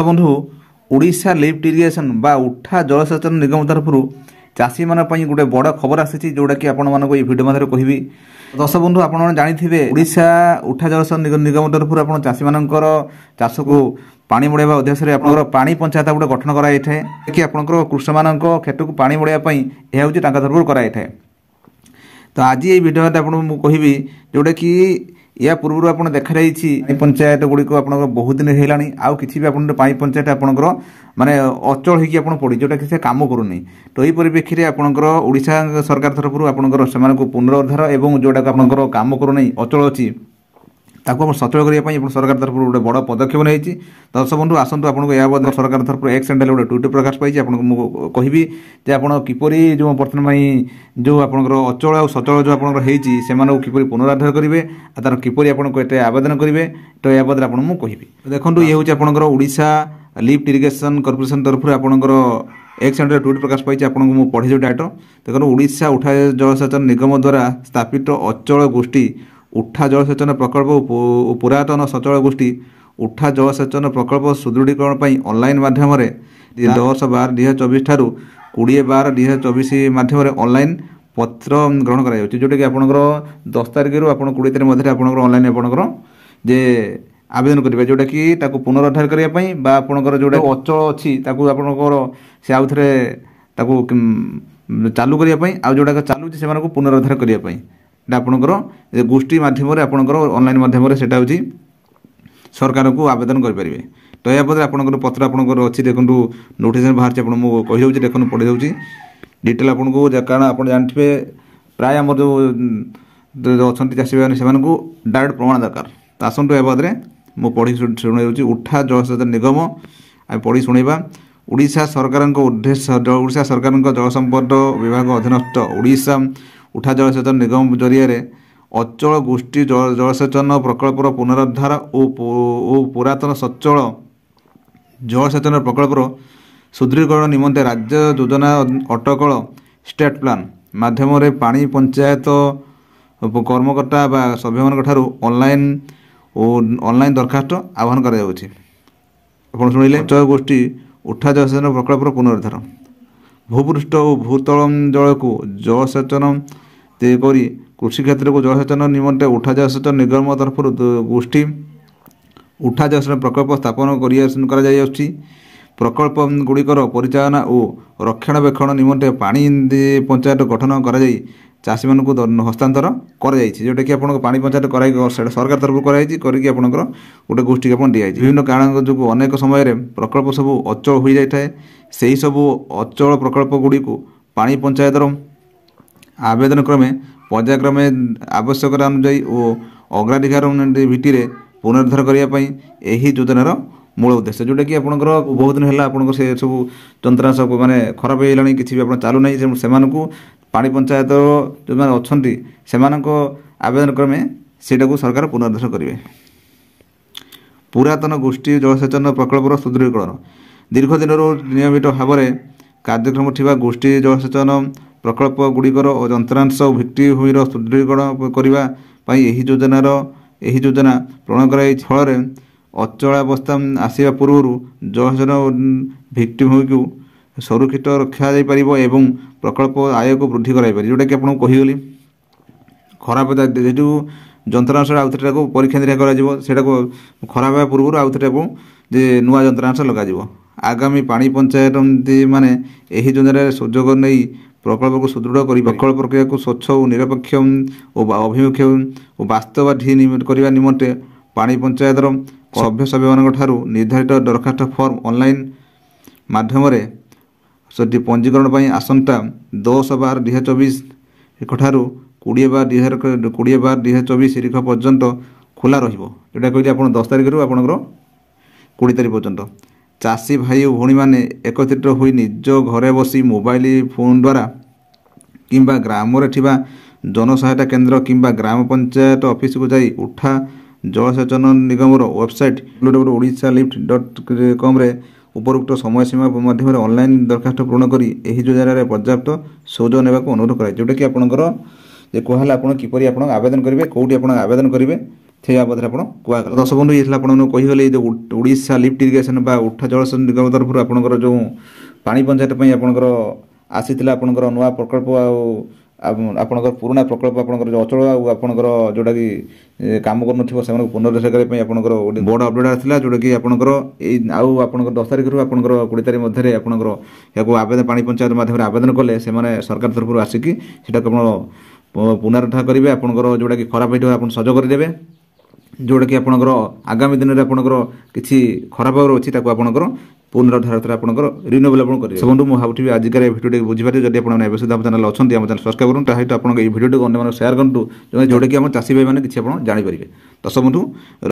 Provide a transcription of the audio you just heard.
बंधु Odisha lift irrigation बा उठा जलसेचन निगम तरफ चाषी मान गोटे बड़ खबर आसी जोटा कि आपण मानक भिडियो मध्य कहबी। दर्शक बंधु आपण जानिथिबे ओडिशा उठा जलसेचन निगम तरफ आपण चाषी मानकर चाष को पानी मड़ाइबा उद्देश्य आपनकर पानी पंचायत गोटे गठन कराई थाए कि आपनकर कृषक मानक खेत को पानी मड़ाइबा पई एहा होची तांका तरफ कराई थाए। तो आज ये भिडियो में आपको कहबी जोटा कि या पूर्व आप देखा पानी पंचायत गुड़िक आप बहुत दिन है आउ कि पानी पंचायत आपंकर माने अचल हो पड़ी जोटा कि कम करूनी। तो यही परिप्रेक्षी में आपंकर ओडिशा सरकार तरफ आपंकर से पुनरुद्धार और जोटा आपंकर कम करूना अचल अच्छी ताको सचल करने सरकार तरफ गोटे बड़ पदक्षेप नहीं। दर्शक बंधु आसतु आपको या सरकार तरफ एक्स हैंडल गोटे ट्विट प्रकाश पाई आपको कहबी जे आप किपरि जो बर्तमान जो आपंकर अचल और सचल जो आपंकर से किपरि पुनरुद्धार करेंगे तार किपरि आपको एटे आवेदन करेंगे। तो या बदले आपको कहबी देखो ये हूँ आपंकर ओडिशा लिफ्ट इरिगेशन कॉर्पोरेशन तरफ आपंकर एक्स हैंडल ट्विट प्रकाश पाई आपको पढ़ी जो डाटा देखो ओडिशा उठा जलसेचन निगम द्वारा स्थापित अचल गोष्ठी उठा जलसेचन प्रकल्प पुरातन सचल गोष्ठी उठा जलसेचन प्रकल्प सुदृढ़ीकरण ऑनलाइन माध्यम 10/12/2024 ठारू 20/12/2024 माध्यम ऑनलाइन पत्र ग्रहण करा जोटा कि आपंकर 10 तारिख आप 20 तारिख मध्य आपंकर ऑनलाइन आपंकर जे आवेदन करेंगे जोटा कि पुनरुद्धार करने आपंकर जोटा अचल अच्छी आपंकर से आउ थे चालू करने आउ जोटा चालू से पुनरुद्धार करने आपंकर गोष्ठी मध्यम आपंकर ऑनलाइन माध्यम से सरकार को आवेदन करेंगे। तो या बदले आपंकर पत्र आपंकर अच्छी देखो नोटिस बाहर कही देखो पढ़ी दूसरी डिटेल आपको कारण आप जानते प्राय आम जो अच्छा चाषी भाई से डायरेक्ट प्रमाण दरकार। तो आसतु या बदले मुझे पढ़ी शुणी उठा जलसेचन निगम आम पढ़ी शुणा ओडिशा सरकार उद्देश्य ओडिशा सरकार जल संपद विभाग अधीनस्थ ओडिशा उठा जलसेचन निगम जरिया अचल गोष्ठी जलसेचन प्रकल्पर पुनरुद्धार और पुरातन सचल जलसेचन प्रकल्पर सुदृढ़ीकरण निमंते राज्य योजना अटकल स्टेट प्लान माध्यम पानी पंचायत कर्मकर्ता सभ्य मान ऑनलाइन दरखास्त आह्वान कर शुणिले अचल गोष्ठी उठा जलसेचन प्रकल्पर पुनरुद्धार भूपृष्ठ और भूतल जल को जलसेचन करी कृषि क्षेत्र को जलसेचन निमंते उठा जलसेचन निगम तरफ गोष्ठी उठा जलसेचन प्रकल्प स्थापन कर प्रकल्प गुड़िकर परिचालना और रक्षणाबेक्षण निमंते पानी पंचायत गठन कर चाषी मान हस्तांतर कर जोटा कि आप पानी पंचायत कर सरकार तरफ करके गोटे गोष्ठी आप दी विभिन्न कारण जो अनेक समय प्रकल्प सब अचल हो जाए से ही सब अचल प्रकल्प गुड़ी को पानी पंचायतर आवेदन क्रमे पर्यायक्रमे आवश्यकता अनुजाई और अग्राधिकार भित्ति पुनरुद्धार करने यही योजनार मूल उद्देश्य जोटा कि आपंकर बहुत दिन है आप से सब जंत्रांश माने खराब हो गलानी कि आप चालू नहीं से पानी पंचायत जो मैंने अच्छा से आवेदन क्रमे से सरकार पुनरुद्धार करेंगे। पुरातन गोष्ठी जलसेचन प्रकल्पर सुदृढ़ीकरण दीर्घ दिन नियमित भाव में कार्यक्रम थी गोष्ठी जलसेचन प्रकल्प गुड़िकर जंत्रांश भित्तिभूमिर सुदृढ़ीकरण करने यही योजना प्रणयन कराई फल अचलावस्था आसवा पूर्व जलसेचन भित्तिभूमि को सुरक्षित रखा एवं प्रकल्प आय को वृद्धि कराई जोटा कि आपको कहीगली खराब जो जंत्रांश आउ थे परीक्षा निरीक्षा कर खराब पूर्व आउ थे जे नुआ जंत्रांश लग आगामी पानी पंचायत माने यही योजना सुजोग नहीं प्रकल्प को सुदृढ़ कर प्रकल्प प्रक्रिया को स्वच्छ और निरपेक्ष और अभिमुख और वास्तववादी करने निमंते पानी पंचायत सभ्य मान निर्धारित दरखास्त फॉर्म ऑनलाइन माध्यम पंजीकरण पर आसंता 10/12/2024 ठारू 20/12/2024 तारीख पर्यंत खोला रोटा कहली आप 10 तारिख रू आप 20 तारिख पर्यंत चाषी भाई और भौणी मैंने एकत्रित हो निज घरे बसी मोबाइल फोन द्वारा किंबा ग्राम जनसहायता केन्द्र किंबा ग्राम पंचायत ऑफिस को जाई उठा जलसेचन निगम वेबसाइट www.odisalift.com उपरोक्त समय सीमा मध्यम ऑनलाइन दरखास्त पूर्ण करी यही योजना पर्याप्त सौजो नेबाक अनुरोध कराए जोटा कि आपंकर कहला आप किपरि आवेदन करेंगे कौटी आप आवेदन करेंगे ସେ ବାବଦରେ ଆପଣ କୁହାଗଲା। ଦଶ ବନ୍ଧୁ ଇଏ ଥିଲା ଆପଣଙ୍କୁ କହିଗଲେ ଏ ଯେଉଁ ଓଡ଼ିଶା ଲିଫ୍ଟ ଇରିଗେସନ୍ ବା ଉଠା ଜଳସେଚନ ନିଗମ ତରଫରୁ ଆପଣଙ୍କର ଯେଉଁ ପାଣି ପଞ୍ଚାୟତ ପାଇଁ ଆପଣଙ୍କର ଆସିଥିଲା ଆପଣଙ୍କର ନୂଆ ପ୍ରକଳ୍ପ ଆଉ ଆପଣଙ୍କର ପୁରୁଣା ପ୍ରକଳ୍ପ ଆପଣଙ୍କର ଯେଉଁ ଅଚଳ ଆଉ ଆପଣଙ୍କର ଯେଉଁଟାକି କାମ କରୁନଥିବ ସେମାନଙ୍କୁ ପୁନରୁଦ୍ଧାର କରିବା ପାଇଁ ଆପଣଙ୍କର ଗୋଟେ ବୋର୍ଡ଼ ଅପଡେଟ୍ ଆସିଥିଲା, ଯେଉଁଟାକି ଆପଣଙ୍କର ଏଇ ଆଉ ଆପଣଙ୍କର 10 ତାରିଖରୁ ଆପଣଙ୍କର 20 ତାରିଖ ମଧ୍ୟରେ ଆପଣଙ୍କର ଏହାକୁ ଆବେଦନ ପାଣି ପଞ୍ଚାୟତ ମାଧ୍ୟମରେ ଆବେଦନ କଲେ ସେମାନେ ସରକାର ତରଫରୁ ଆସିକି ସେଟାକୁ ଆପଣ ପୁନରୁଦ୍ଧାର କରିବେ। ଆପଣଙ୍କର ଯେଉଁଟାକି ଖରାପ ହେଇଥିବ ଆପଣ ସଜ କରିଦେବେ, ଯେଉଁଟାକି ଆପଣଙ୍କର ଆଗାମୀ ଦିନରେ ଆପଣଙ୍କର କିଛି ଖରାପ ହେବାର ଅଛି ତାକୁ ଆପଣଙ୍କର ପୁନରୁଦ୍ଧାର ଆପଣଙ୍କର ରିନ୍ୟୁଏବଲ୍ ଆପଣ କରିବେ। ବନ୍ଧୁ ମୁଁ ଭାବୁଥିବି ଆଜିକାର ଏ ଭିଡ଼ିଓଟି ବୁଝିପାରିବେ। ଯଦି ଆପଣ ଏବେ ସୁଦ୍ଧା ଆମ ଚ୍ୟାନେଲ ଅଛନ୍ତି ଆମ ଚ୍ୟାନେଲ ସବସ୍କ୍ରାଇବ୍ କରନ୍ତୁ, ତା ସହିତ ଆପଣଙ୍କ ଏହି ଭିଡ଼ିଓଟିକୁ ଅନ୍ୟମାନଙ୍କୁ ସେୟାର କରନ୍ତୁ, ଯେଉଁଟାକି ଆମ ଚାଷୀ ଭାଇମାନେ କିଛି ଆପଣ ଜାଣିପାରିବେ। ଦଶ ବନ୍ଧୁ